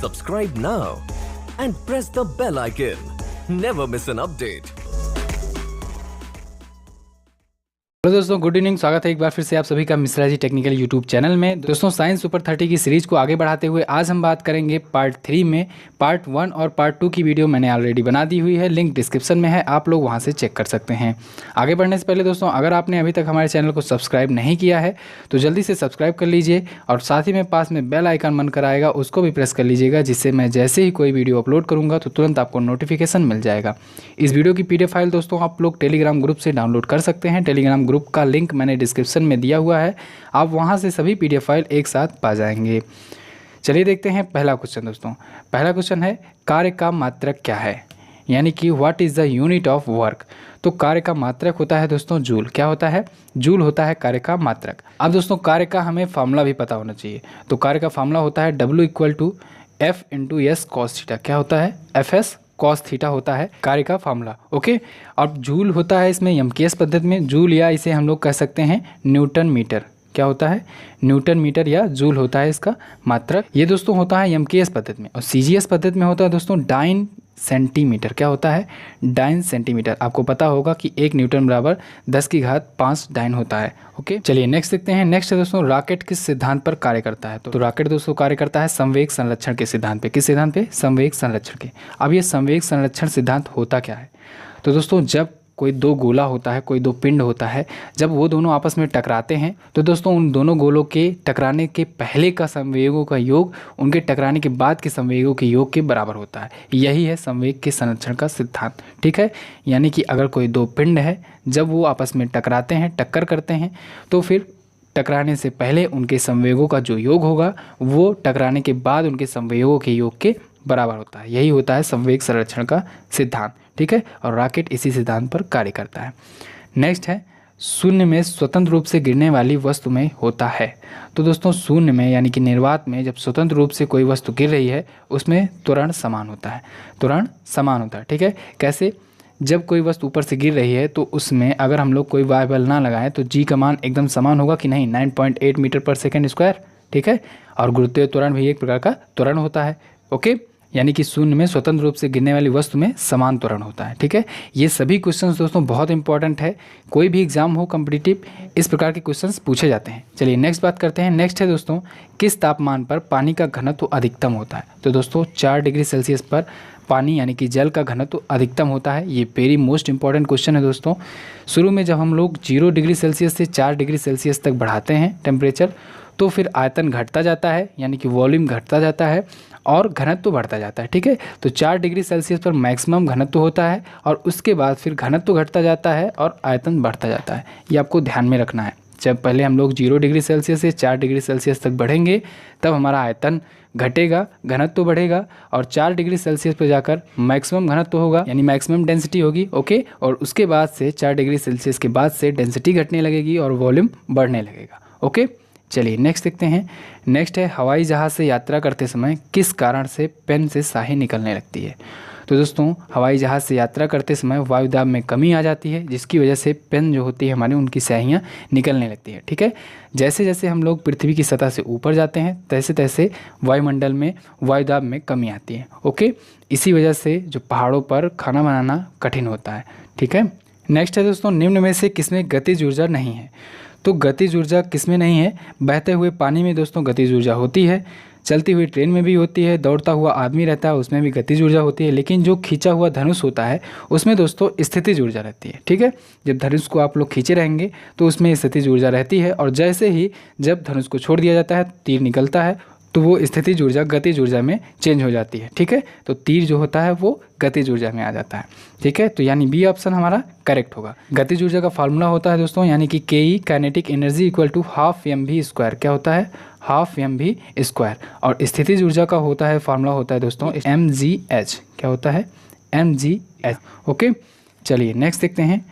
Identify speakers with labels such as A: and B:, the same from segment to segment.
A: Subscribe now and press the bell icon. Never miss an update.
B: Hello दोस्तों, good evening. स्वागत है एक बार फिर से आप सभी का Mishra ji technical YouTube channel में। दोस्तों, साइंस सुपर 30 की सीरीज को आगे बढ़ाते हुए आज हम बात करेंगे पार्ट 3 में। पार्ट 1 और पार्ट 2 की वीडियो मैंने ऑलरेडी बना दी हुई है, लिंक डिस्क्रिप्शन में है, आप लोग वहां से चेक कर सकते हैं। आगे बढ़ने से पहले दोस्तों, अगर आपने अभी तक हमारे चैनल को सब्सक्राइब नहीं किया है तो जल्दी से सब्सक्राइब कर लीजिए और साथ ही में पास में बेल आइकन बनकर आएगा, उसको भी प्रेस कर लीजिएगा, जिससे मैं जैसे ही कोई वीडियो अपलोड करूँगा तो तुरंत आपको नोटिफिकेशन मिल जाएगा। इस वीडियो की PDF फाइल दोस्तों आप लोग टेलीग्राम ग्रुप से डाउनलोड कर सकते हैं। टेलीग्राम ग्रुप का लिंक मैंने डिस्क्रिप्शन में दिया हुआ है, आप वहां से सभी PDF फाइल एक साथ पा जाएंगे। चलिए देखते हैं पहला क्वेश्चन दोस्तों। पहला क्वेश्चन है, कार्य का मात्रक क्या है, यानी कि what is the unit of work. तो कार्य का मात्रक होता है दोस्तों जूल। क्या होता है? जूल होता है कार्य का मात्रक। अब दोस्तों, कार्य का हमें फार्मूला भी पता होना चाहिए। तो कार्य का फार्मूला होता है W = F × S cos theta. क्या होता है? FS cos थीटा होता है कार्य का फार्मूला। ओके, अब जूल होता है इसमें MKS पद्धति में जूल, या इसे हम लोग कह सकते हैं न्यूटन मीटर। क्या होता है? न्यूटन मीटर या जूल होता है इसका मात्रक। ये दोस्तों होता है MKS पद्धति में। और CGS पद्धति में होता है दोस्तों डाइन सेंटीमीटर। क्या होता है? Dyne centimetre. आपको पता होगा कि 1 न्यूटन बराबर 10⁵ डाइन होता है। ओके, चलिए नेक्स्ट देखते हैं। नेक्स्ट है दोस्तों, रॉकेट किस सिद्धांत पर कार्य करता है। तो रॉकेट दोस्तों कार्य करता है संवेग संरक्षण के सिद्धांत पे। किस सिद्धांत पे? संवेग संरक्षण के। अब ये संवेग संरक्षण सिद्धांत होता क्या है? तो दोस्तों, जब कोई दो गोला होता है, कोई दो पिंड होता है, जब वो दोनों आपस में टकराते हैं तो दोस्तों उन दोनों गोलों के टकराने के पहले का संवेगों का योग उनके टकराने के बाद के संवेगों के योग के बराबर होता है। यही है संवेग के संरक्षण का सिद्धांत। ठीक है, यानी कि अगर कोई दो पिंड है, जब वो आपस में टकराते हैं, टक्कर करते हैं, तो फिर टकराने से पहले उनके संवेगों का जो योग होगा वो टकराने के बाद उनके संवेगों के योग के बराबर होता है। यही होता है संवेग संरक्षण का सिद्धांत। ठीक है, और रॉकेट इसी सिद्धांत पर कार्य करता है। नेक्स्ट है, शून्य में स्वतंत्र रूप से गिरने वाली वस्तु में होता है। तो दोस्तों, शून्य में यानी कि निर्वात में जब स्वतंत्र रूप से कोई वस्तु गिर रही है उसमें त्वरण समान होता है। त्वरण समान होता है। ठीक है, कैसे? जब कोई वस्तु ऊपर से गिर रही है तो उसमें अगर हम लोग कोई वायु बल ना लगाएं तो G का मान एकदम समान होगा कि नहीं? 9.8 मीटर/सेकंड²। ठीक है, और गुरुत्वीय त्वरण भी एक प्रकार का त्वरण होता है। ओके, यानी कि शून्य में स्वतंत्र रूप से गिरने वाली वस्तु में समान त्वरण होता है। ठीक है, ये सभी क्वेश्चंस दोस्तों बहुत इंपॉर्टेंट है। कोई भी एग्जाम हो कॉम्पिटिटिव, इस प्रकार के क्वेश्चंस पूछे जाते हैं। चलिए नेक्स्ट बात करते हैं। नेक्स्ट है दोस्तों, किस तापमान पर पानी का घनत्व अधिकतम होता है। तो दोस्तों 4 डिग्री सेल्सियस पर पानी यानी कि जल का घनत्व अधिकतम होता है। ये वेरी मोस्ट इंपॉर्टेंट क्वेश्चन है दोस्तों। शुरू में जब हम लोग 0 डिग्री सेल्सियस से 4 डिग्री सेल्सियस तक बढ़ाते हैं टेम्परेचर, तो फिर आयतन घटता जाता है, यानी कि वॉल्यूम घटता जाता है और घनत्व बढ़ता जाता है। ठीक है, तो 4 डिग्री सेल्सियस पर मैक्सिमम घनत्व होता है और उसके बाद फिर घनत्व घटता जाता है और आयतन बढ़ता जाता है। ये आपको ध्यान में रखना है। जब पहले हम लोग 0 डिग्री सेल्सियस से 4 डिग्री सेल्सियस तक बढ़ेंगे तब हमारा आयतन घटेगा, घनत्व बढ़ेगा और 4 डिग्री सेल्सियस पर जाकर मैक्सिमम घनत्व होगा, यानी मैक्सिमम डेंसिटी होगी। ओके, और उसके बाद से 4 डिग्री सेल्सियस के बाद से डेंसिटी घटने लगेगी और वॉल्यूम बढ़ने लगेगा। ओके, चलिए नेक्स्ट देखते हैं। नेक्स्ट है, हवाई जहाज़ से यात्रा करते समय किस कारण से पेन से स्याही निकलने लगती है। तो दोस्तों, हवाई जहाज़ से यात्रा करते समय वायुदाब में कमी आ जाती है, जिसकी वजह से पेन जो होती है हमारी, उनकी स्याहियाँ निकलने लगती है। ठीक है, जैसे जैसे हम लोग पृथ्वी की सतह से ऊपर जाते हैं तैसे तैसे वायुमंडल में वायुदाब में कमी आती है। ओके, इसी वजह से जो पहाड़ों पर खाना बनाना कठिन होता है। ठीक है, नेक्स्ट है दोस्तों, निम्न में से किसमें गतिज ऊर्जा नहीं है। तो गतिज ऊर्जा किसमें नहीं है? बहते हुए पानी में दोस्तों गतिज ऊर्जा होती है, चलती हुई ट्रेन में भी होती है, दौड़ता हुआ आदमी रहता है उसमें भी गतिज ऊर्जा होती है, लेकिन जो खींचा हुआ धनुष होता है उसमें दोस्तों स्थितिज ऊर्जा रहती है। ठीक है, जब धनुष को आप लोग खींचे रहेंगे तो उसमें स्थितिज ऊर्जा रहती है, और जैसे ही जब धनुष को छोड़ दिया जाता है, तीर निकलता है, तो वो स्थितिज ऊर्जा गतिज ऊर्जा में चेंज हो जाती है। ठीक है, तो तीर जो होता है वो गतिज ऊर्जा में आ जाता है। ठीक है, तो यानी बी ऑप्शन हमारा करेक्ट होगा। गतिज ऊर्जा का फार्मूला होता है दोस्तों, यानी कि KE काइनेटिक एनर्जी = ½ mv²। क्या होता है? ½ mv²। और स्थितिज ऊर्जा का होता है फार्मूला होता है दोस्तों mgh। क्या होता है? mgh। ओके, चलिए नेक्स्ट देखते हैं।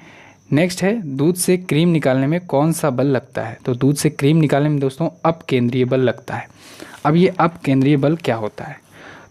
B: नेक्स्ट है, दूध से क्रीम निकालने में कौन सा बल लगता है। तो दूध से क्रीम निकालने में दोस्तों अपकेंद्रीय बल लगता है। अब ये अपकेंद्रीय बल क्या होता है?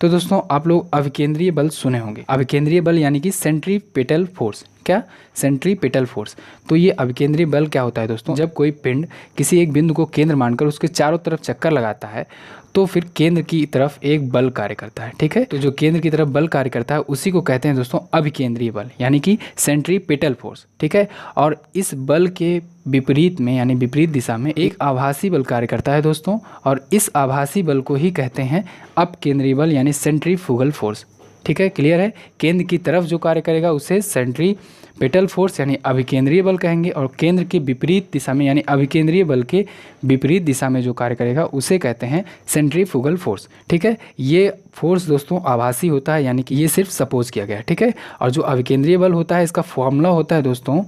B: तो दोस्तों आप लोग अभिकेंद्रीय बल सुने होंगे। अभिकेंद्रीय बल यानी कि सेंट्रीपेटल फोर्स। क्या, सेंट्रीपिटल फोर्स। तो ये अभिकेंद्रीय बल क्या होता है दोस्तों, जब कोई पिंड किसी एक बिंदु को केंद्र मानकर उसके चारों तरफ चक्कर लगाता है तो फिर केंद्र की तरफ एक बल कार्य करता है। ठीक है, तो जो केंद्र की तरफ बल कार्य करता है उसी को कहते हैं दोस्तों अभिकेंद्रीय बल, यानी कि सेंट्रीपिटल फोर्स। ठीक है, और इस बल के विपरीत में यानी विपरीत दिशा में एक आभासी बल कार्य करता है दोस्तों, और इस आभासी बल को ही कहते हैं अपकेंद्रीय बल यानी सेंट्रीफ्यूगल फोर्स। ठीक है, क्लियर है। केंद्र की तरफ जो कार्य करेगा उसे सेंट्रीपिटल फोर्स यानी अभिकेंद्रीय बल कहेंगे, और केंद्र के विपरीत दिशा में यानी अभिकेंद्रीय बल के विपरीत दिशा में जो कार्य करेगा उसे कहते हैं सेंट्रीफ्यूगल फोर्स। ठीक है, ये फोर्स दोस्तों आभासी होता है, यानी कि ये सिर्फ सपोज किया गया है। ठीक है, और जो अभिकेंद्रीय बल होता है इसका फॉर्मूला होता है दोस्तों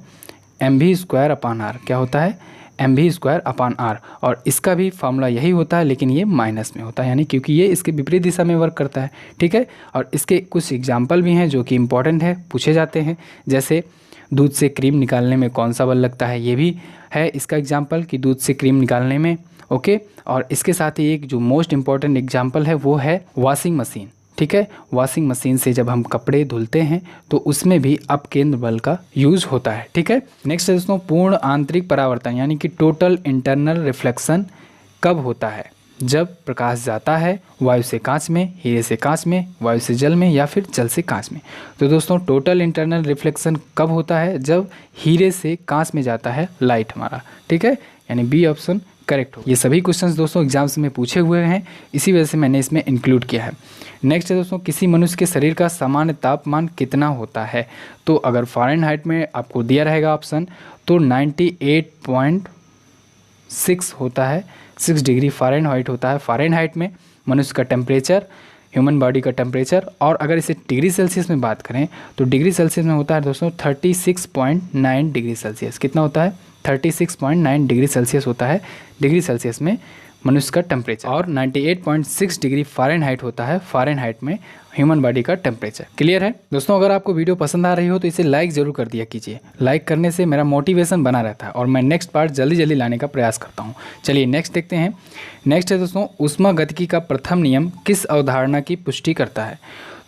B: mv²/r। क्या होता है, mv²/r, और इसका भी फार्मूला यही होता है, लेकिन ये माइनस में होता है, यानी क्योंकि ये इसके विपरीत दिशा में वर्क करता है। ठीक है, और इसके कुछ एग्जाम्पल भी हैं जो कि इम्पॉर्टेंट है, पूछे जाते हैं। जैसे दूध से क्रीम निकालने में कौन सा बल लगता है, ये भी है इसका एग्जाम्पल कि दूध से क्रीम निकालने में। ओके, और इसके साथ ही एक जो मोस्ट इम्पॉर्टेंट एग्जाम्पल है वो है वॉशिंग मशीन। ठीक है, वॉशिंग मशीन से जब हम कपड़े धुलते हैं तो उसमें भी अपकेंद्र बल का यूज होता है। ठीक है, नेक्स्ट है दोस्तों पूर्ण आंतरिक परावर्तन यानी कि टोटल इंटरनल रिफ्लेक्शन कब होता है, जब प्रकाश जाता है वायु से कांच में, हीरे से कांच में, वायु से जल में, या फिर जल से कांच में। तो दोस्तों टोटल इंटरनल रिफ्लेक्शन कब होता है, जब हीरे से कांच में जाता है लाइट हमारा। ठीक है, यानी बी ऑप्शन करेक्ट हो। ये सभी क्वेश्चंस दोस्तों एग्जाम्स में पूछे हुए हैं, इसी वजह से मैंने इसमें इंक्लूड किया है। नेक्स्ट है दोस्तों किसी मनुष्य के शरीर का सामान्य तापमान कितना होता है। तो अगर फ़ारेनहाइट में आपको दिया रहेगा ऑप्शन तो 98.6 होता है, 6 डिग्री फ़ारेनहाइट होता है। फ़ारेनहाइट में मनुष्य का टेम्परेचर, ह्यूमन बॉडी का टेम्परेचर, और अगर इसे डिग्री सेल्सियस में बात करें तो डिग्री सेल्सियस में होता है दोस्तों 36.9 डिग्री सेल्सियस। कितना होता है, 36.9 डिग्री सेल्सियस होता है डिग्री सेल्सियस में मनुष्य का टेम्परेचर, और 98.6 डिग्री फ़ारेनहाइट होता है फ़ारेनहाइट में ह्यूमन बॉडी का टेम्परेचर। क्लियर है दोस्तों। अगर आपको वीडियो पसंद आ रही हो तो इसे लाइक ज़रूर कर दिया कीजिए, लाइक करने से मेरा मोटिवेशन बना रहता है और मैं नेक्स्ट पार्ट जल्दी जल्दी लाने का प्रयास करता हूँ। चलिए नेक्स्ट देखते हैं। नेक्स्ट है दोस्तों ऊष्मागतिकी का प्रथम नियम किस अवधारणा की पुष्टि करता है।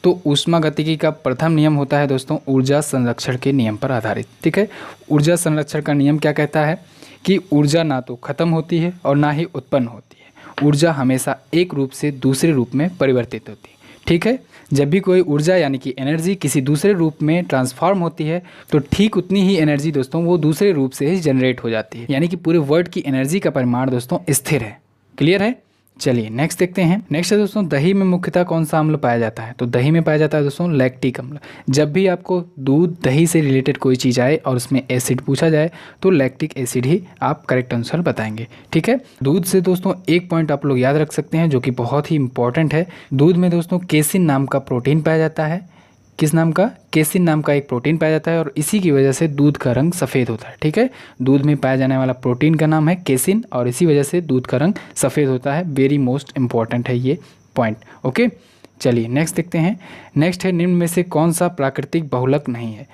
B: तो ऊष्मागतिकी का प्रथम नियम होता है दोस्तों ऊर्जा संरक्षण के नियम पर आधारित। ठीक है, ऊर्जा संरक्षण का नियम क्या कहता है कि ऊर्जा ना तो खत्म होती है और ना ही उत्पन्न होती है, ऊर्जा हमेशा एक रूप से दूसरे रूप में परिवर्तित होती है। ठीक है, जब भी कोई ऊर्जा यानी कि एनर्जी किसी दूसरे रूप में ट्रांसफॉर्म होती है तो ठीक उतनी ही एनर्जी दोस्तों वो दूसरे रूप से ही जनरेट हो जाती है, यानी कि पूरे वर्ल्ड की एनर्जी का परिमाण दोस्तों स्थिर है। क्लियर है। चलिए नेक्स्ट देखते हैं। नेक्स्ट है दोस्तों दही में मुख्यतः कौन सा अम्ल पाया जाता है। तो दही में पाया जाता है दोस्तों लैक्टिक अम्ल। जब भी आपको दूध दही से रिलेटेड कोई चीज़ आए और उसमें एसिड पूछा जाए तो लैक्टिक एसिड ही आप करेक्ट आंसर बताएंगे। ठीक है, दूध से दोस्तों एक पॉइंट आप लोग याद रख सकते हैं जो कि बहुत ही इंपॉर्टेंट है। दूध में दोस्तों केसिन नाम का प्रोटीन पाया जाता है। किस नाम का, केसिन नाम का एक प्रोटीन पाया जाता है और इसी की वजह से दूध का रंग सफ़ेद होता है। ठीक है, दूध में पाया जाने वाला प्रोटीन का नाम है केसिन और इसी वजह से दूध का रंग सफ़ेद होता है। वेरी मोस्ट इम्पॉर्टेंट है ये पॉइंट। ओके, चलिए नेक्स्ट देखते हैं। नेक्स्ट है निम्न में से कौन सा प्राकृतिक बहुलक नहीं है।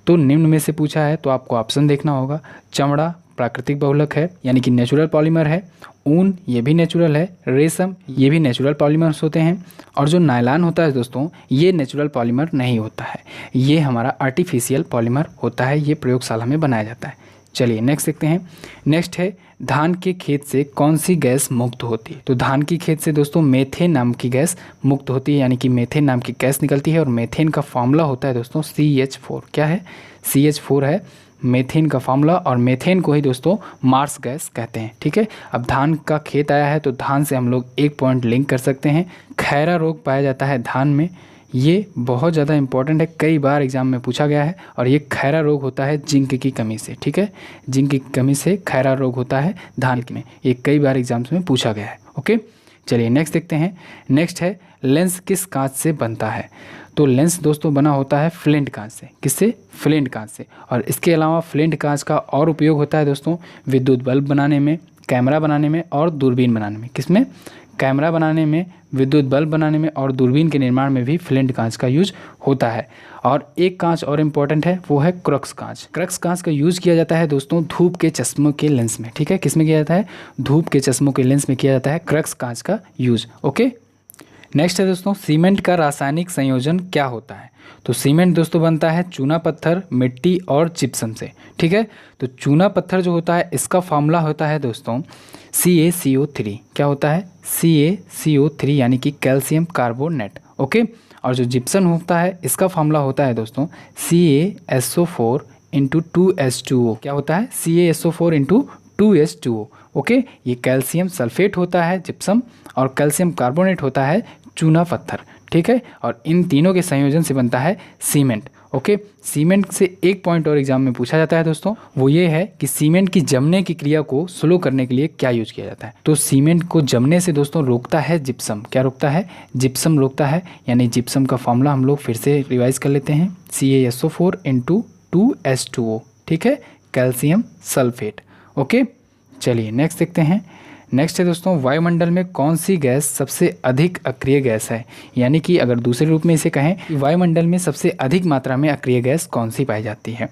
B: तो निम्न में से पूछा है तो आपको ऑप्शन देखना होगा। चमड़ा प्राकृतिक बहुलक है यानी कि नेचुरल पॉलीमर है, ऊन ये भी नेचुरल है, रेशम ये भी नेचुरल पॉलीमर्स होते हैं, और जो नायलॉन होता है दोस्तों ये नेचुरल पॉलीमर नहीं होता है, ये हमारा आर्टिफिशियल पॉलीमर होता है, ये प्रयोगशाला में बनाया जाता है। चलिए नेक्स्ट देखते हैं। नेक्स्ट है धान के खेत से कौन सी गैस मुक्त होती है। तो धान की खेत से दोस्तों मेथेन नाम की गैस मुक्त होती है, यानी कि मेथेन नाम की गैस निकलती है और मेथेन का फॉर्मूला होता है दोस्तों CH4। क्या है, CH4 है मेथेन का फॉर्मूला, और मेथेन को ही दोस्तों मार्स गैस कहते हैं। ठीक है, अब धान का खेत आया है तो धान से हम लोग एक पॉइंट लिंक कर सकते हैं। खैरा रोग पाया जाता है धान में, ये बहुत ज़्यादा इंपॉर्टेंट है, कई बार एग्जाम में पूछा गया है, और ये खैरा रोग होता है जिंक की कमी से। ठीक है, जिंक की कमी से खैरा रोग होता है धान में, ये कई बार एग्जाम्स में पूछा गया है। ओके, चलिए नेक्स्ट देखते हैं। नेक्स्ट है लेंस किस कांच से बनता है। तो लेंस दोस्तों बना होता है फ्लिंट कांच से। किससे, फ्लिंट कांच से। और इसके अलावा फ्लिंट कांच का और उपयोग होता है दोस्तों विद्युत बल्ब बनाने में, कैमरा बनाने में और दूरबीन बनाने में। किसमें, कैमरा बनाने में, विद्युत बल्ब बनाने में और दूरबीन के निर्माण में भी फ्लिंट कांच का यूज होता है। और एक कांच और इम्पॉर्टेंट है वो है क्रक्स कांच। क्रक्स कांच का यूज़ किया जाता है दोस्तों धूप के चश्मों के लेंस में। ठीक है, किस में किया जाता है, धूप के चश्मों के लेंस में किया जाता है क्रक्स कांच का यूज़। ओके, नेक्स्ट है दोस्तों, सीमेंट का रासायनिक संयोजन क्या होता है? तो सीमेंट दोस्तों बनता है चूना पत्थर, मिट्टी और जिप्सम से। ठीक है, तो चूना पत्थर जो होता है इसका फॉर्मूला होता है दोस्तों CaCO3। क्या होता है? CaCO3 यानी कि कैल्शियम कार्बोनेट। ओके, और जो जिप्सम होता है इसका फॉर्मूला होता है दोस्तों CaSO4 इंटू 2H2O। क्या होता है? CaSO4 into 2H2O। ओके, ये कैल्शियम सल्फेट होता है जिप्सम, और कैल्शियम कार्बोनेट होता है चूना पत्थर। ठीक है, और इन तीनों के संयोजन से बनता है सीमेंट। ओके, सीमेंट से एक पॉइंट और एग्जाम में पूछा जाता है दोस्तों, वो ये है कि सीमेंट की जमने की क्रिया को स्लो करने के लिए क्या यूज किया जाता है? तो सीमेंट को जमने से दोस्तों रोकता है जिप्सम। क्या रोकता है? जिप्सम रोकता है। यानी जिप्सम का फॉर्मूला हम लोग फिर से रिवाइज कर लेते हैं, CaSO4 इंटू 2H2O। ठीक है, कैल्शियम सल्फेट। ओके, चलिए नेक्स्ट देखते हैं। नेक्स्ट है दोस्तों, वायुमंडल में कौन सी गैस सबसे अधिक अक्रिय गैस है? यानी कि अगर दूसरे रूप में इसे कहें कि वायुमंडल में सबसे अधिक मात्रा में अक्रिय गैस कौन सी पाई जाती है?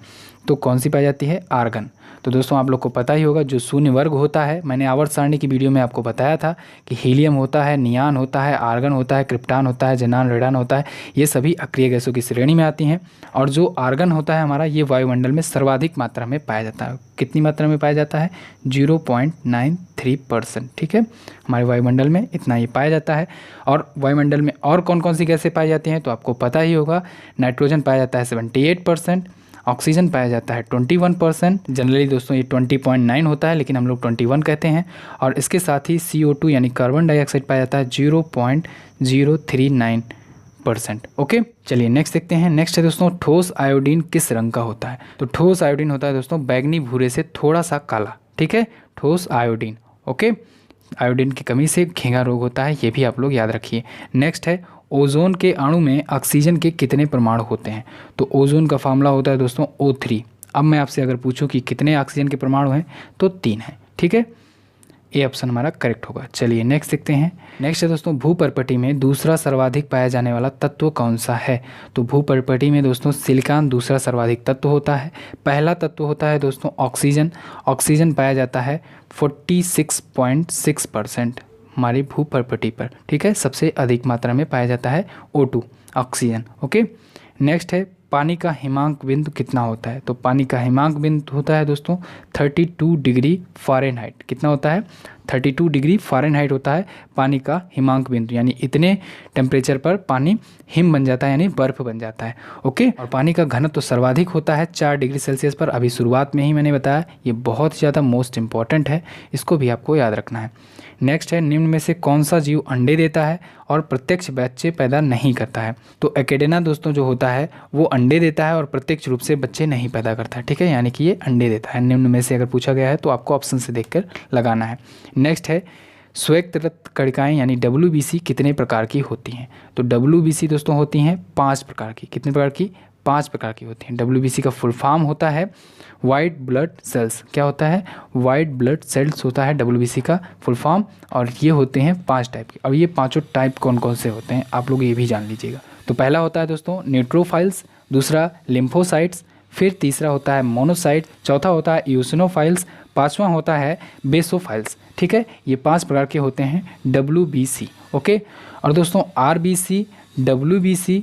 B: तो कौन सी पाई जाती है? आर्गन। तो दोस्तों आप लोग को पता ही होगा, जो शून्य वर्ग होता है, मैंने आवर्त सारणी की वीडियो में आपको बताया था कि हीलियम होता है, नियान होता है, आर्गन होता है, क्रिप्टान होता है, जेनान, रेडान होता है, ये सभी अक्रिय गैसों की श्रेणी में आती हैं। और जो आर्गन होता है हमारा, ये वायुमंडल में सर्वाधिक मात्रा में पाया जाता है। कितनी मात्रा में पाया जाता है? 0.93%। ठीक है, हमारे वायुमंडल में इतना ही पाया जाता है। और वायुमंडल में और कौन कौन सी गैसें पाई जाती हैं? तो आपको पता ही होगा, नाइट्रोजन पाया जाता है 78%, ऑक्सीजन पाया जाता है 21%। जनरली दोस्तों ये 20.9 होता है, लेकिन हम लोग 21 कहते हैं। और इसके साथ ही CO2 यानी कार्बन डाइऑक्साइड पाया जाता है 0.039%। ओके, चलिए नेक्स्ट देखते हैं। नेक्स्ट है दोस्तों, ठोस आयोडीन किस रंग का होता है? तो ठोस आयोडीन होता है दोस्तों बैगनी भूरे से थोड़ा सा काला। ठीक है, ठोस आयोडीन। ओके, आयोडीन की कमी से घेंघा रोग होता है, ये भी आप लोग याद रखिए। नेक्स्ट है, ओजोन के अणु में ऑक्सीजन के कितने परमाणु होते हैं? तो ओजोन का फार्मूला होता है दोस्तों O3। अब मैं आपसे अगर पूछूं कि कितने ऑक्सीजन के परमाणु हैं, तो 3 हैं। ठीक है, ए ऑप्शन हमारा करेक्ट होगा। चलिए नेक्स्ट देखते हैं। नेक्स्ट है दोस्तों, भूपर्पटी में दूसरा सर्वाधिक पाया जाने वाला तत्व कौन सा है? तो भूपर्पटी में दोस्तों सिलिकॉन दूसरा सर्वाधिक तत्व होता है। पहला तत्व होता है दोस्तों ऑक्सीजन। ऑक्सीजन पाया जाता है 46.6% हमारी भूपर्पटी पर। ठीक है, सबसे अधिक मात्रा में पाया जाता है O2 ऑक्सीजन। ओके, नेक्स्ट है, पानी का हिमांक बिंदु कितना होता है? तो पानी का हिमांक बिंदु होता है दोस्तों 32 डिग्री फ़ारेनहाइट। कितना होता है? 32 डिग्री फ़ारेनहाइट होता है पानी का हिमांक बिंदु। यानी इतने टेम्परेचर पर पानी हिम बन जाता है, यानी बर्फ़ बन जाता है। ओके, और पानी का घनत्व तो सर्वाधिक होता है 4 डिग्री सेल्सियस पर। अभी शुरुआत में ही मैंने बताया, ये बहुत ही ज़्यादा मोस्ट इंपॉर्टेंट है, इसको भी आपको याद रखना है। नेक्स्ट है, निम्न में से कौन सा जीव अंडे देता है और प्रत्यक्ष बच्चे पैदा नहीं करता है? तो एकेडेना दोस्तों जो होता है वो अंडे देता है और प्रत्यक्ष रूप से बच्चे नहीं पैदा करता है। ठीक है, यानी कि ये अंडे देता है। निम्न में से अगर पूछा गया है तो आपको ऑप्शन से देखकर लगाना है। नेक्स्ट है, श्वेत रक्त कणिकाएँ यानी WBC कितने प्रकार की होती हैं? तो WBC दोस्तों होती हैं 5 प्रकार की। कितने प्रकार की? 5 प्रकार की होती हैं। WBC का फुल फॉर्म होता है वाइट ब्लड सेल्स। क्या होता है? वाइट ब्लड सेल्स होता है WBC का फुल फॉर्म, और ये होते हैं 5 टाइप के। अब ये पांचों टाइप कौन कौन से होते हैं आप लोग ये भी जान लीजिएगा। तो पहला होता है दोस्तों न्यूट्रोफाइल्स, दूसरा लिम्फोसाइट्स, फिर तीसरा होता है मोनोसाइट, चौथा होता है यूसिनोफाइल्स, पांचवा होता है बेसोफाइल्स। ठीक है, ये 5 प्रकार के होते हैं WBC। ओके, और दोस्तों RBC, WBC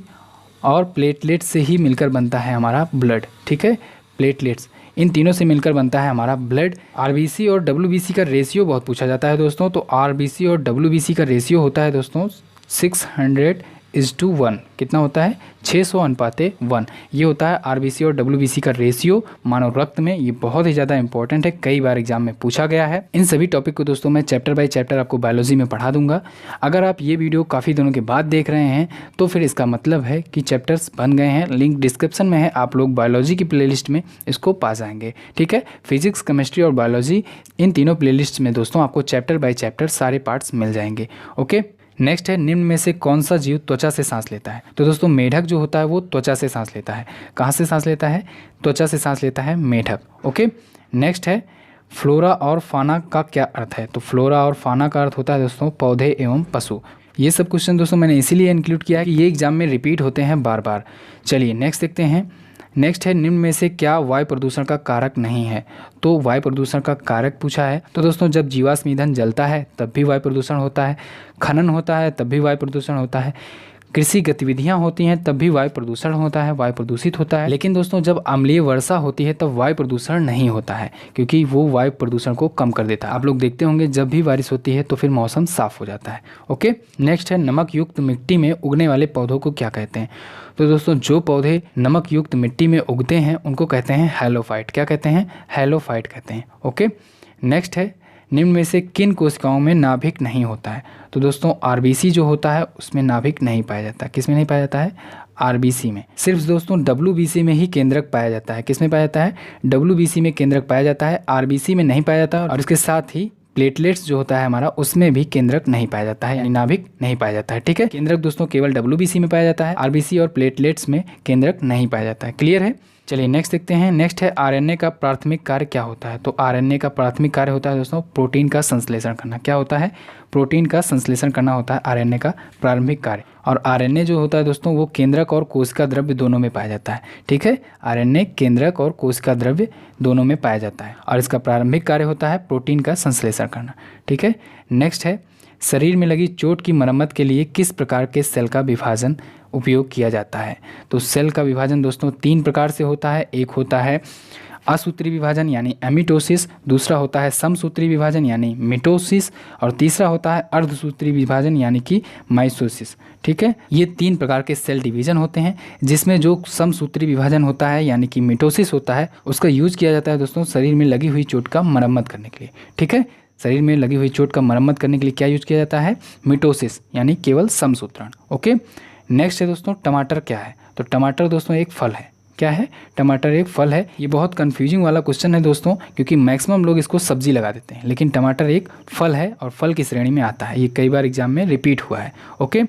B: और प्लेटलेट से ही मिलकर बनता है हमारा ब्लड। ठीक है, प्लेटलेट्स, इन तीनों से मिलकर बनता है हमारा ब्लड। RBC और WBC का रेशियो बहुत पूछा जाता है दोस्तों। तो RBC और WBC का रेशियो होता है दोस्तों 600:1। कितना होता है? 600:1। ये होता है RBC और WBC का रेशियो मानव रक्त में। ये बहुत ही ज़्यादा इंपॉर्टेंट है, कई बार एग्जाम में पूछा गया है। इन सभी टॉपिक को दोस्तों मैं चैप्टर बाय चैप्टर आपको बायोलॉजी में पढ़ा दूंगा। अगर आप ये वीडियो काफ़ी दिनों के बाद देख रहे हैं तो फिर इसका मतलब है कि चैप्टर्स बन गए हैं। लिंक डिस्क्रिप्शन में है, आप लोग बायोलॉजी की प्लेलिस्ट में इसको पा जाएंगे। ठीक है, फिजिक्स, केमिस्ट्री और बायोलॉजी, इन तीनों प्लेलिस्ट में दोस्तों आपको चैप्टर बाय चैप्टर सारे पार्ट्स मिल जाएंगे। ओके, नेक्स्ट है, निम्न में से कौन सा जीव त्वचा से सांस लेता है? तो दोस्तों मेढक जो होता है वो त्वचा से सांस लेता है। कहाँ से सांस लेता है? त्वचा से सांस लेता है मेढक। ओके, नेक्स्ट है, फ्लोरा और फाना का क्या अर्थ है? तो फ्लोरा और फाना का अर्थ होता है दोस्तों पौधे एवं पशु। ये सब क्वेश्चन दोस्तों मैंने इसीलिए इंक्लूड किया है कि ये एग्जाम में रिपीट होते हैं बार बार। चलिए नेक्स्ट देखते हैं। नेक्स्ट है निम्न में से क्या वायु प्रदूषण का कारक नहीं है। तो वायु प्रदूषण का कारक पूछा है, तो दोस्तों जब जीवाश्म ईंधन जलता है तब भी वायु प्रदूषण होता है, खनन होता है तब भी वायु प्रदूषण होता है, कृषि गतिविधियां होती हैं तब भी वायु प्रदूषण होता है, वायु प्रदूषित होता है। लेकिन दोस्तों जब अम्लीय वर्षा होती है तब वायु प्रदूषण नहीं होता है, क्योंकि वो वायु प्रदूषण को कम कर देता है। आप लोग देखते होंगे जब भी बारिश होती है तो फिर मौसम साफ हो जाता है। ओके, नेक्स्ट है नमक युक्त मिट्टी में उगने वाले पौधों को क्या कहते हैं। तो दोस्तों जो पौधे नमक युक्त मिट्टी में उगते हैं उनको कहते हैं हैलोफाइट। क्या कहते हैं? हैलोफाइट कहते हैं। ओके, नेक्स्ट है निम्न में से किन कोशिकाओं में नाभिक नहीं होता है। तो दोस्तों आरबीसी जो होता है उसमें नाभिक नहीं पाया जाता। किस में नहीं पाया जाता है? आरबीसी में। सिर्फ दोस्तों डब्ल्यूबीसी में ही केंद्रक पाया जाता है। किस में पाया जाता है? डब्ल्यूबीसी में केंद्रक पाया जाता है, आरबीसी में नहीं पाया जाता। और इसके साथ ही प्लेटलेट्स जो होता है हमारा उसमें भी केंद्रक नहीं पाया जाता है, यानी नाभिक नहीं पाया जाता है। ठीक है, केंद्रक दोस्तों केवल डब्ल्यूबीसी में पाया जाता है, आरबीसी और प्लेटलेट्स में केंद्रक नहीं पाया जाता है। क्लियर है? चलिए नेक्स्ट देखते हैं। नेक्स्ट है आरएनए का प्राथमिक कार्य क्या होता है। तो आरएनए का प्राथमिक कार्य होता है दोस्तों प्रोटीन का संश्लेषण करना। क्या होता है? प्रोटीन का संश्लेषण करना होता है आरएनए का प्रारंभिक कार्य। और आरएनए जो होता है दोस्तों वो केंद्रक और कोशिका द्रव्य दोनों में पाया जाता है। ठीक है, आरएनए केंद्रक और कोशिका द्रव्य दोनों में पाया जाता है और इसका प्रारंभिक कार्य होता है प्रोटीन का संश्लेषण करना। ठीक है, नेक्स्ट है शरीर में लगी चोट की मरम्मत के लिए किस प्रकार के सेल का विभाजन उपयोग किया जाता है। तो सेल का विभाजन दोस्तों 3 प्रकार से होता है। एक होता है असूत्री विभाजन यानी एमिटोसिस, दूसरा होता है समसूत्री विभाजन यानी मिटोसिस और तीसरा होता है अर्धसूत्री विभाजन यानी कि माइटोसिस। ठीक है, ये 3 प्रकार के सेल डिवीजन होते हैं, जिसमें जो समसूत्री विभाजन होता है यानी कि मिटोसिस होता है उसका यूज किया जाता है दोस्तों शरीर में लगी हुई चोट का मरम्मत करने के लिए। ठीक है, शरीर में लगी हुई चोट का मरम्मत करने के लिए क्या यूज किया जाता है? मिटोसिस यानी केवल समसूत्रण। ओके, नेक्स्ट है दोस्तों टमाटर क्या है। तो टमाटर दोस्तों एक फल है। क्या है? टमाटर एक फल है। ये बहुत कंफ्यूजिंग वाला क्वेश्चन है दोस्तों, क्योंकि मैक्सिमम लोग इसको सब्जी लगा देते हैं, लेकिन टमाटर एक फल है और फल की श्रेणी में आता है। ये कई बार एग्जाम में रिपीट हुआ है। ओके,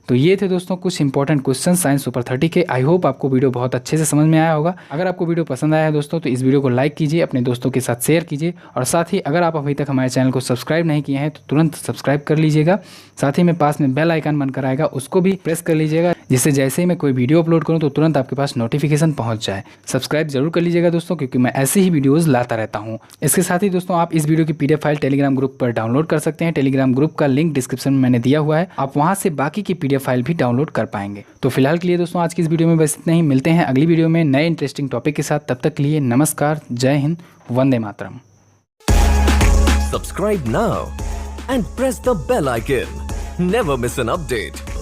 B: तो ये थे दोस्तों कुछ इंपॉर्टेंट क्वेश्चन साइंस सुपर 30 के। आई होप आपको वीडियो बहुत अच्छे से समझ में आया होगा। अगर आपको वीडियो पसंद आया है दोस्तों तो इस वीडियो को लाइक कीजिए, अपने दोस्तों के साथ शेयर कीजिए और साथ ही अगर आप अभी तक हमारे चैनल को सब्सक्राइब नहीं किए हैं तो तुरंत सब्सक्राइब कर लीजिएगा। साथ ही में पास में बेल आइकन बनकर आएगा, उसको भी प्रेस कर लीजिएगा, जिससे जैसे ही मैं कोई वीडियो अपलोड करूँ तो तुरंत आपके पास नोटिफिकेशन पहुँच जाए। सब्सक्राइब जरूर कर लीजिएगा दोस्तों, क्योंकि मैं ऐसे ही वीडियोज़ लाता रहता हूँ। इसके साथ ही दोस्तों आप इस वीडियो की PDF फाइल टेलीग्राम ग्रुप पर डाउनलोड कर सकते हैं। टेलीग्राम ग्रुप का लिंक डिस्क्रिप्शन में मैंने दिया हुआ है, आप वहाँ से बाकी की PDF फाइल भी डाउनलोड कर पाएंगे। तो फिलहाल के लिए दोस्तों आज की इस वीडियो में बस इतना ही। मिलते हैं अगली वीडियो में नए इंटरेस्टिंग टॉपिक के साथ। तब तक के लिए नमस्कार, जय Hind, Vande Mataram.
A: Subscribe now and press the bell icon. Never miss an update.